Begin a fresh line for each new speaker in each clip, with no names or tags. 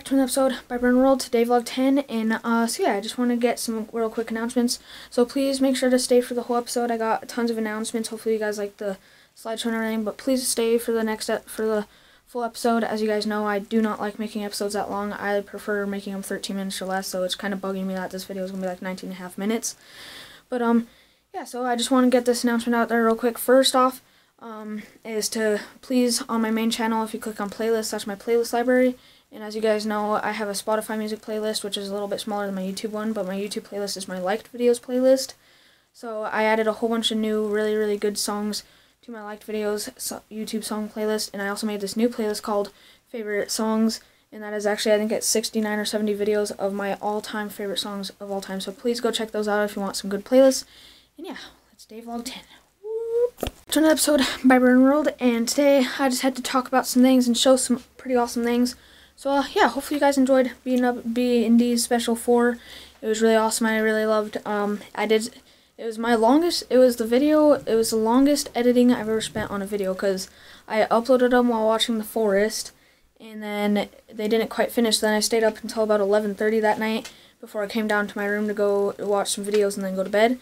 to an episode by Burn World, today vlog 10, and so yeah, I just want to get some real quick announcements, so please make sure to stay for the whole episode. I got tons of announcements. Hopefully you guys like the slideshow and everything, but please stay for the full episode. As you guys know, I do not like making episodes that long. I prefer making them 13 minutes or less, so it's kind of bugging me that this video is going to be like 19 and a half minutes, but yeah, so I just want to get this announcement out there real quick. First off, is to please, on my main channel, if you click on playlists, that's my playlist library. And as you guys know, I have a Spotify music playlist, which is a little bit smaller than my YouTube one, but my YouTube playlist is my liked videos playlist. So I added a whole bunch of new, really good songs to my liked videos YouTube song playlist, and I also made this new playlist called Favorite Songs, and that is actually, I think it's 69 or 70 videos of my all-time favorite songs of all time. So please go check those out if you want some good playlists. And yeah, let's day vlog 10. To another episode by Burn World, and today I just had to talk about some things and show some pretty awesome things. So yeah, hopefully you guys enjoyed B&D's Special 4. It was really awesome. I really loved. It was the longest editing I've ever spent on a video, because I uploaded them while watching The Forest, and then they didn't quite finish. Then I stayed up until about 11:30 that night before I came down to my room to go watch some videos and then go to bed.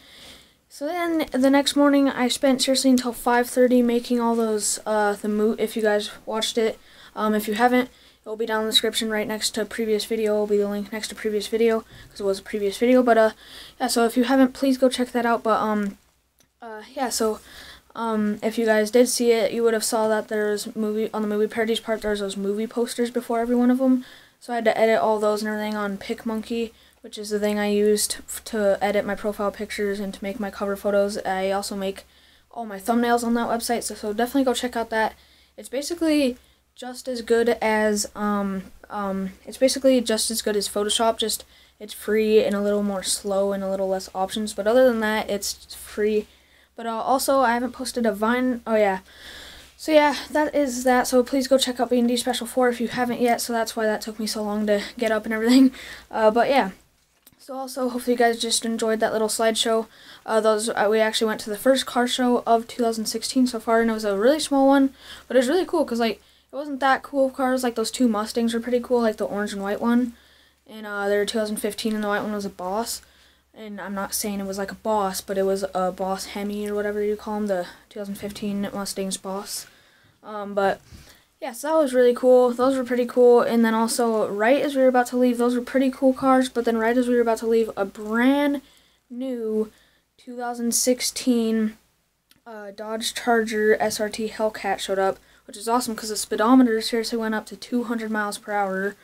So then the next morning I spent seriously until 5:30 making all those if you guys watched it. If you haven't, it will be down in the description right next to previous video. It will be the link next to previous video, because it was a previous video. But yeah, so if you haven't, please go check that out. But yeah, so if you guys did see it, you would have saw that there's on the movie parodies part, there's those movie posters before every one of them. So I had to edit all those and everything on PicMonkey, which is the thing I used to edit my profile pictures and to make my cover photos. I also make all my thumbnails on that website, so definitely go check out that. It's basically just as good as Photoshop, just it's free and a little more slow and a little less options, but other than that, it's free. But also, I haven't posted a Vine. Oh yeah. So yeah, that is that. So please go check out B&D Special 4 if you haven't yet. So that's why that took me so long to get up and everything. But yeah. So also, hopefully you guys just enjoyed that little slideshow. We actually went to the first car show of 2016 so far, and it was a really small one, but it was really cool because like it wasn't that cool of cars. Like those two Mustangs were pretty cool, like the orange and white one, and they were 2015, and the white one was a Boss. And I'm not saying it was like a Boss, but it was a Boss Hemi or whatever you call them, the 2015 Mustang's Boss. But yeah, so that was really cool. Those were pretty cool. And then also, right as we were about to leave, those were pretty cool cars. But then right as we were about to leave, a brand new 2016 Dodge Charger SRT Hellcat showed up, which is awesome because the speedometer seriously went up to 200 miles per hour.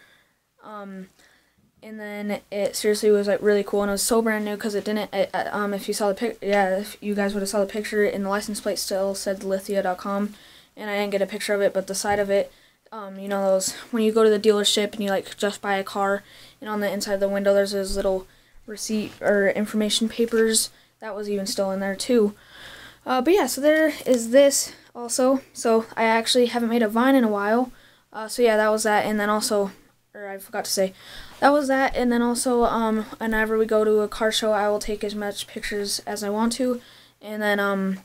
And then it seriously was like really cool, and it was so brand new because it didn't. If you saw the if you guys would have saw the picture, and the license plate still said Lithia.com, and I didn't get a picture of it, but the side of it, you know those when you go to the dealership and you like just buy a car, and on the inside of the window there's those little receipt or information papers. That was even still in there too. But yeah, so there is this also. So I actually haven't made a Vine in a while. So yeah, that was that, and then also. Or I forgot to say, that was that, and then also, whenever we go to a car show, I will take as much pictures as I want to, and then,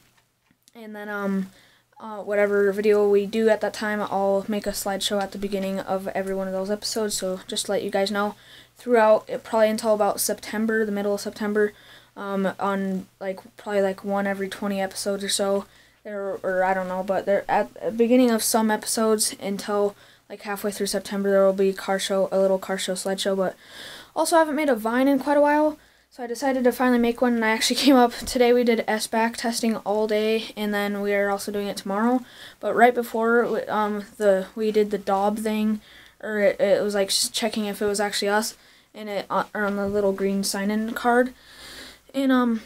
whatever video we do at that time, I'll make a slideshow at the beginning of every one of those episodes, so just to let you guys know, throughout, probably until about September, the middle of September, on, like, probably, like, one every 20 episodes or so, or I don't know, but they're at the beginning of some episodes until like halfway through September, there will be a little car show slideshow. But also, I haven't made a Vine in quite a while, so I decided to finally make one, and I actually came up today. We did SBAC testing all day, and then we are also doing it tomorrow. But right before we did the Dob thing, or it was like checking if it was actually us, and it on the little green sign-in card, and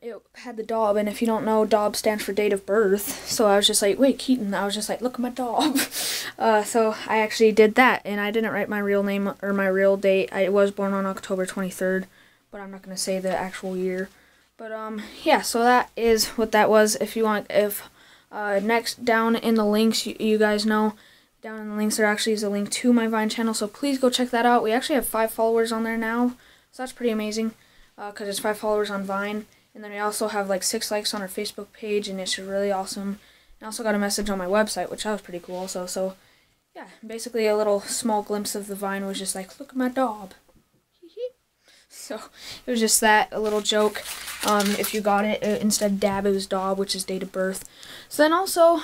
it had the Dob, and if you don't know, Dob stands for date of birth, so I was just like, wait, Keaton, I was just like, look at my Dob. So I actually did that, and I didn't write my real name, or my real date. I was born on October 23rd, but I'm not going to say the actual year. But, yeah, so that is what that was. If you want, next, down in the links, you guys know, down in the links there actually is a link to my Vine channel, so please go check that out. We actually have 5 followers on there now, so that's pretty amazing, because it's 5 followers on Vine. And then we also have like 6 likes on our Facebook page, and it's really awesome. I also got a message on my website, which that was pretty cool also. So yeah, basically a little small glimpse of the vine was just like, look at my dog. So it was just that, a little joke. If you got it, instead of dab, it was Dob, which is date of birth. So then also,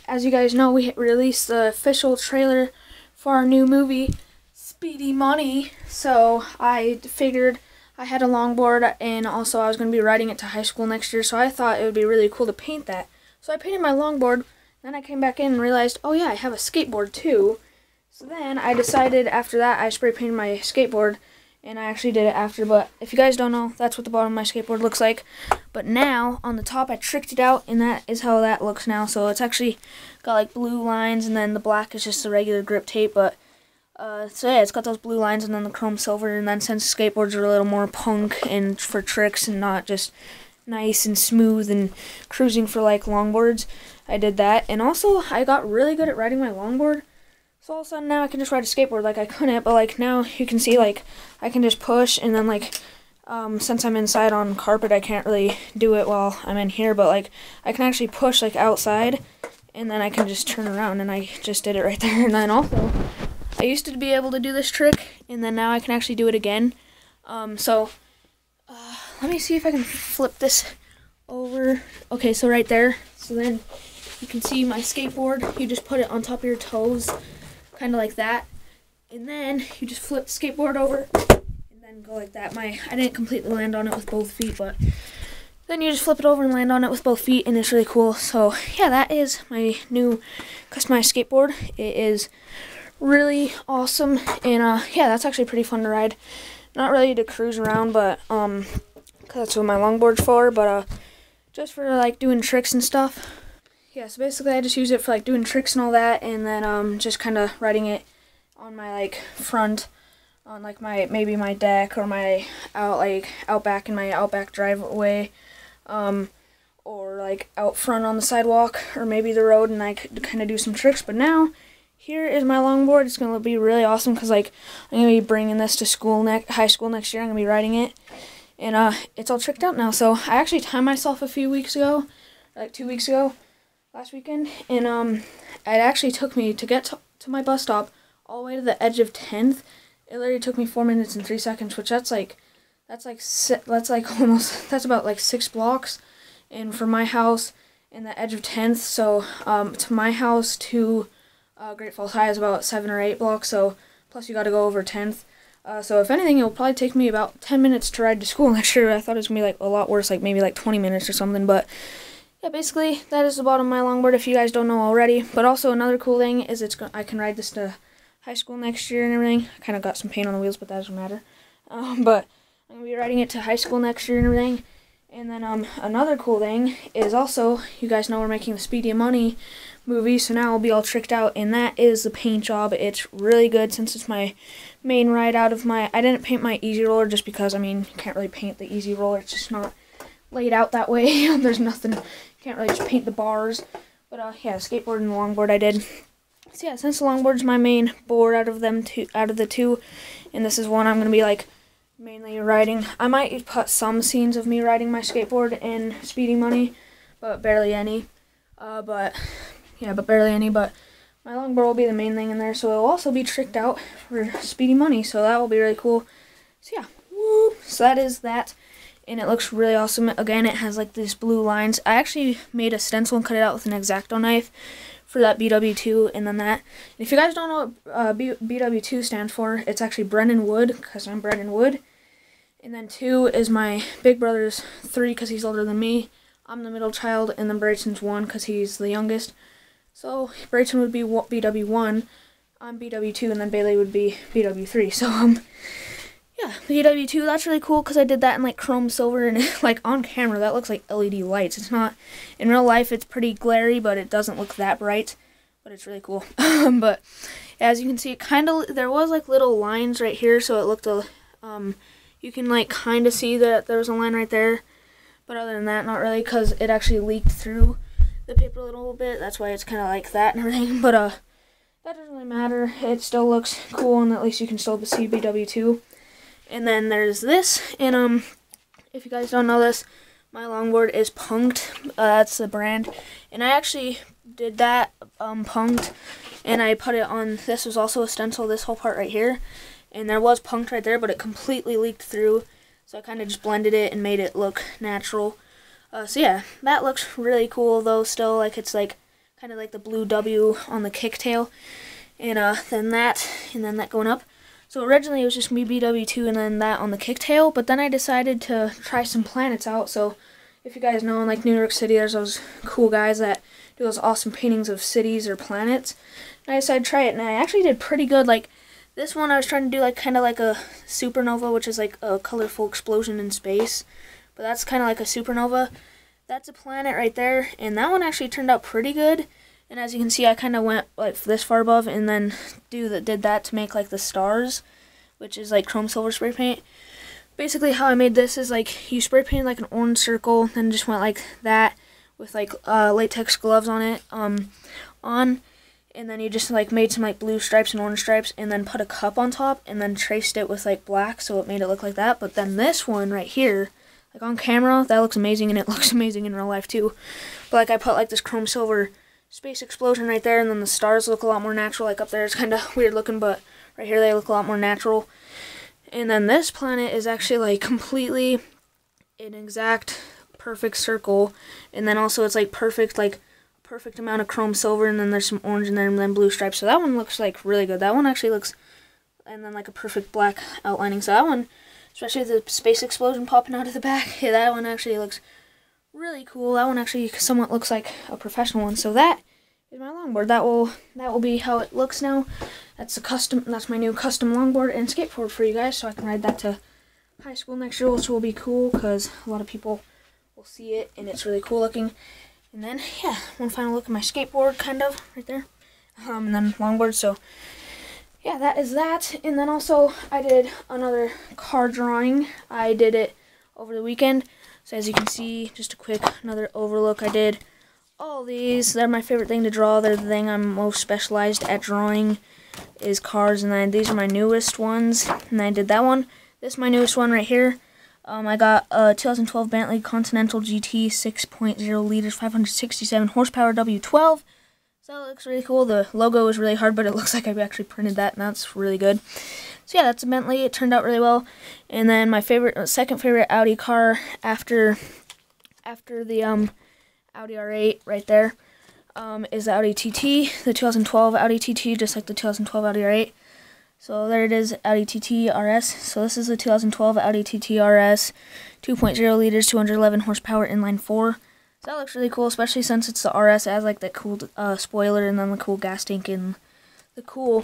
as you guys know, we released the official trailer for our new movie, Speedy Money. So I figured I had a longboard, and also I was going to be riding it to high school next year, so I thought it would be really cool to paint that. So I painted my longboard, then I came back in and realized, oh yeah, I have a skateboard too. So then I decided after that I spray painted my skateboard, and I actually did it after, but if you guys don't know, that's what the bottom of my skateboard looks like. But now, on the top, I tricked it out, and that is how that looks now. So it's actually got like blue lines, and then the black is just the regular grip tape, but so yeah, it's got those blue lines and then the chrome silver, and then since skateboards are a little more punk and for tricks and not just nice and smooth and cruising for like longboards, I did that. And also, I got really good at riding my longboard. So all of a sudden now I can just ride a skateboard like I couldn't, but like now you can see like I can just push, and then like since I'm inside on carpet I can't really do it while I'm in here, but like I can actually push like outside, and then I can just turn around, and I just did it right there. And then also I used to be able to do this trick, and then now I can actually do it again. Let me see if I can flip this over. Okay, so right there. So then you can see my skateboard. You just put it on top of your toes, kind of like that, and then you just flip the skateboard over and then go like that. I didn't completely land on it with both feet, but then you just flip it over and land on it with both feet, and it's really cool. So yeah, that is my new customized skateboard. It is really awesome, and yeah, that's actually pretty fun to ride. Not really to cruise around, but cause that's what my longboard's for, but just for like doing tricks and stuff. Yeah, so basically I just use it for like doing tricks and all that, and then just kind of riding it on my like front, on like maybe my deck, or my out back in my outback driveway, or like out front on the sidewalk, or maybe the road, and I could kind of do some tricks. But now here is my longboard. It's gonna be really awesome because like I'm gonna be bringing this to high school next year. I'm gonna be riding it, and it's all tricked out now. So I actually timed myself a few weeks ago, like 2 weeks ago, last weekend, and it actually took me to get to my bus stop all the way to the edge of 10th. It literally took me 4 minutes and 3 seconds, which that's about like 6 blocks, and from my house in the edge of 10th, so to my house to Great Falls High is about 7 or 8 blocks, so plus you got to go over 10th. So if anything, it will probably take me about 10 minutes to ride to school next year. I thought it was going to be like a lot worse, like maybe like 20 minutes or something, but yeah, basically that is the bottom of my longboard if you guys don't know already. But also another cool thing is I can ride this to high school next year and everything. I kind of got some paint on the wheels, but that doesn't matter. But I'm going to be riding it to high school next year and everything. And then another cool thing is also, you guys know we're making the Speedy Money movie, so now I'll be all tricked out, and that is the paint job. It's really good since it's my main ride out of I didn't paint my easy roller just because, I mean, you can't really paint the easy roller. It's just not laid out that way. There's nothing, you can't really just paint the bars. But yeah, skateboard and the longboard I did. So yeah, since the longboard's my main board out of the two, and this is one I'm going to be like mainly riding. I might put some scenes of me riding my skateboard in Speedy Money, but barely any. But barely any. But my longboard will be the main thing in there, so it'll also be tricked out for Speedy Money, so that will be really cool. So yeah, woo! So that is that, and it looks really awesome. Again, it has like these blue lines. I actually made a stencil and cut it out with an X-Acto knife for that BW2, and then that. And if you guys don't know what BW2 stands for, it's actually Brennan Wood, because I'm Brennan Wood. And then 2 is my big brother's 3, because he's older than me. I'm the middle child, and then Brayson's 1, because he's the youngest. So Brayson would be BW1, I'm BW2, and then Bailey would be BW3. So yeah, BW2, that's really cool because I did that in like chrome silver, and like on camera that looks like LED lights. It's not, in real life it's pretty glary, but it doesn't look that bright, but it's really cool. But as you can see, there was like little lines right here, so it looked you can like kind of see that there was a line right there, but other than that, not really, because it actually leaked through the paper a little bit. That's why it's kind of like that and everything, but that doesn't really matter. It still looks cool, and at least you can still see BW2. And then there's this, and if you guys don't know this, my longboard is Punked. That's the brand, and I actually did that punked, and I put it on. This was also a stencil, this whole part right here, and there was punked right there, but it completely leaked through, so I kind of just blended it and made it look natural. So yeah, that looks really cool though still, like it's like kind of like the blue W on the kicktail, and then that going up. So originally it was just me BW2 and then that on the kicktail, but then I decided to try some planets out. So if you guys know, in like New York City, there's those cool guys that do those awesome paintings of cities or planets. And I decided to try it, and I actually did pretty good. Like this one I was trying to do like kind of like a supernova, which is like a colorful explosion in space. But that's kind of like a supernova. That's a planet right there, and that one actually turned out pretty good. And as you can see, I kind of went like this far above and then did that to make like the stars, which is like chrome silver spray paint. Basically how I made this is like you spray paint like an orange circle, then just went like that with like latex gloves on it, and then you just like made some like blue stripes and orange stripes, and then put a cup on top and then traced it with like black, so it made it look like that. But then this one right here, like on camera, that looks amazing, and it looks amazing in real life too. But like I put like this chrome silver space explosion right there, and then the stars look a lot more natural. Like up there it's kind of weird looking, but right here they look a lot more natural. And then this planet is actually like completely an exact perfect circle, and then also it's like perfect amount of chrome silver, and then there's some orange in there, and then blue stripes. So that one looks like really good. That one actually looks, and then like a perfect black outlining. So that one, especially the space explosion popping out of the back, yeah, that one actually looks really cool. That one actually somewhat looks like a professional one. So that is my longboard. That will be how it looks now. That's my new custom longboard and skateboard for you guys, so I can ride that to high school next year, which will be cool because a lot of people will see it and it's really cool looking. And then yeah, one final look at my skateboard, kind of right there, and then longboard. So yeah, that is that. And then also I did another car drawing. I did it over the weekend. So as you can see, just a quick another overlook. I did all these. They're my favorite thing to draw. They're the thing I'm most specialized at drawing is cars. And then these are my newest ones. And I did that one. This is my newest one right here. I got a 2012 Bentley Continental GT 6.0 liters, 567 horsepower W12. So that looks really cool. The logo is really hard, but it looks like I actually printed that, and that's really good. So yeah, that's a Bentley. It turned out really well. And then my second favorite Audi car after the Audi R8 right there is the Audi TT, the 2012 Audi TT, just like the 2012 Audi R8. So there it is, Audi TT RS. So this is the 2012 Audi TT RS, 2.0 liters, 211 horsepower, inline 4. So that looks really cool, especially since it's the RS. It has like that cool spoiler, and then the cool gas tank, and the cool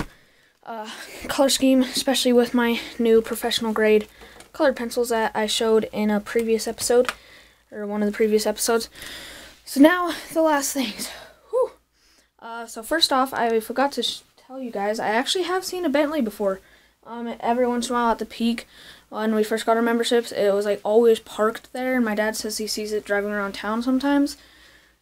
color scheme, especially with my new professional grade colored pencils that I showed in a previous episode, or one of the previous episodes. So now the last things. Whew. So first off, I forgot to tell you guys, I actually have seen a Bentley before. Every once in a while at the Peak, when we first got our memberships, it was like always parked there, and my dad says he sees it driving around town sometimes.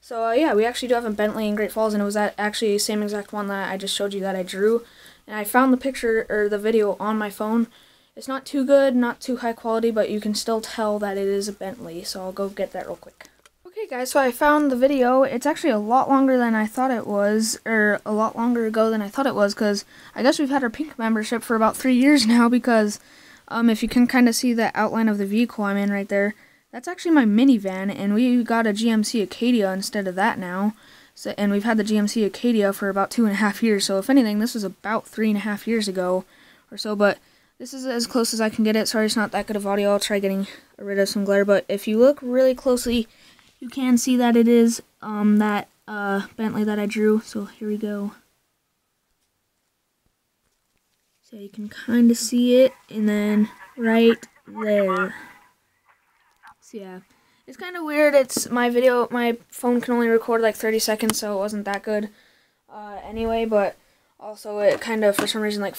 So yeah, we actually do have a Bentley in Great Falls, and it was actually the same exact one that I just showed you that I drew. And I found the picture or the video on my phone. It's not too good, not too high quality, but you can still tell that it is a Bentley. So I'll go get that real quick. Okay guys, so I found the video. It's actually a lot longer than I thought it was, or a lot longer ago than I thought it was, because I guess we've had our Pink membership for about 3 years now, because if you can kind of see the outline of the vehicle I'm in right there, that's actually my minivan, and we got a GMC Acadia instead of that now. So, and we've had the GMC Acadia for about 2.5 years, so if anything, this was about 3.5 years ago or so, but this is as close as I can get it. Sorry it's not that good of audio. I'll try getting rid of some glare, but if you look really closely, you can see that it is that Bentley that I drew. So here we go. So you can kind of see it, and then right there. So yeah, it's kind of weird. It's my phone can only record like 30 seconds, so it wasn't that good anyway, but also it kind of for some reason like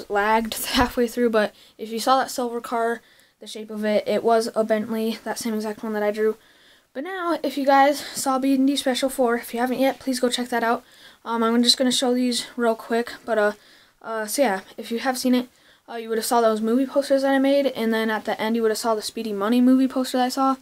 lagged halfway through. But if you saw that silver car, the shape of it, it was a Bentley, that same exact one that I drew. But now, if you guys saw B&D Special 4, if you haven't yet, please go check that out. I'm just going to show these real quick, but so yeah, if you have seen it, you would have saw those movie posters that I made, and then at the end you would have saw the Speedy Money movie poster that I saw.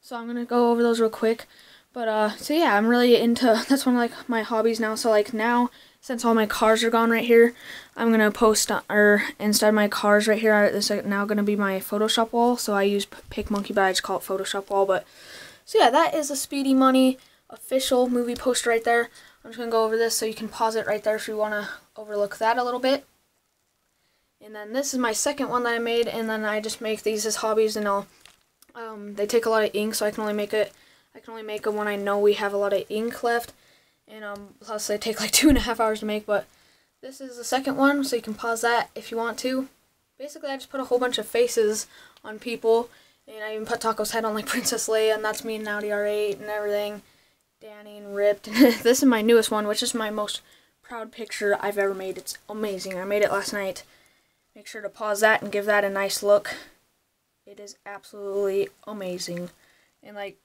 So I'm going to go over those real quick. But so yeah, I'm really into, that's one of like my hobbies now. So like now, since all my cars are gone right here, I'm gonna post, or instead of my cars right here, this is now gonna be my Photoshop wall. So I use PicMonkey, but I just call it Photoshop wall. But so yeah, that is a Speedy Money official movie poster right there. I'm just gonna go over this so you can pause it right there if you wanna overlook that a little bit. And then this is my second one that I made, and then I just make these as hobbies, and I'll they take a lot of ink, so I can only make them when I know we have a lot of ink left, and plus they take like 2.5 hours to make. But this is the second one, so you can pause that if you want to. Basically, I just put a whole bunch of faces on people, and I even put Taco's head on like Princess Leia, and that's me and Audi R8 and everything, Danny and Ripped. This is my newest one, which is my most proud picture I've ever made. It's amazing. I made it last night. Make sure to pause that and give that a nice look. It is absolutely amazing. And like,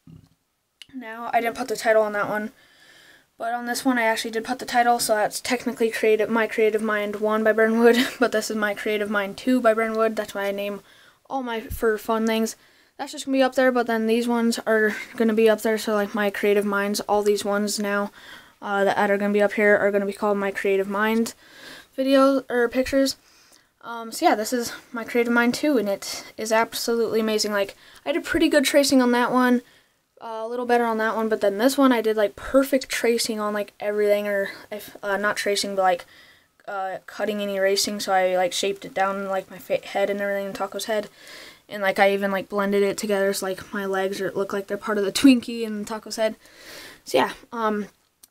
now I didn't put the title on that one, but on this one I actually did put the title, so that's technically My Creative Mind 1 by Brendan Wood, but this is My Creative Mind 2 by Brendan Wood. That's why I name all my for fun things. That's just gonna be up there, but then these ones are gonna be up there, so like My Creative Minds, all these ones now that are gonna be up here are gonna be called My Creative Mind videos or pictures. So yeah, this is My Creative Mind 2, and it is absolutely amazing. Like, I did pretty good tracing on that one, a little better on that one, but then this one I did like perfect tracing on like everything, or if not tracing, but like cutting and erasing. So I like shaped it down like my head and everything, and Taco's head, and like I even like blended it together so like my legs look like they're part of the Twinkie and Taco's head. So yeah,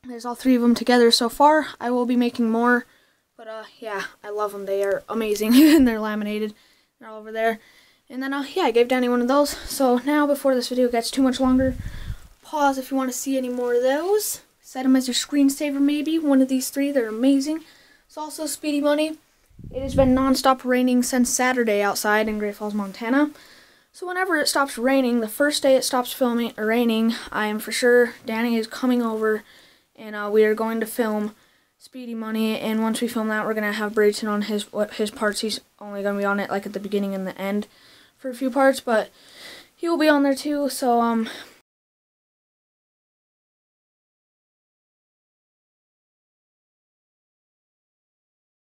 there's all three of them together so far. I will be making more. But yeah, I love them. They are amazing, and they're laminated. They're all over there. And then yeah, I gave Danny one of those. So now, before this video gets too much longer, pause if you want to see any more of those. Set them as your screensaver, maybe. One of these three. They're amazing. It's also Speedy Money. It has been non-stop raining since Saturday outside in Great Falls, Montana. So whenever it stops raining, the first day it stops raining, I am for sure Danny is coming over, and we are going to film Speedy Money. And once we film that, we're gonna have Brayton on his parts. He's only gonna be on it like at the beginning and the end for a few parts, but he will be on there too. So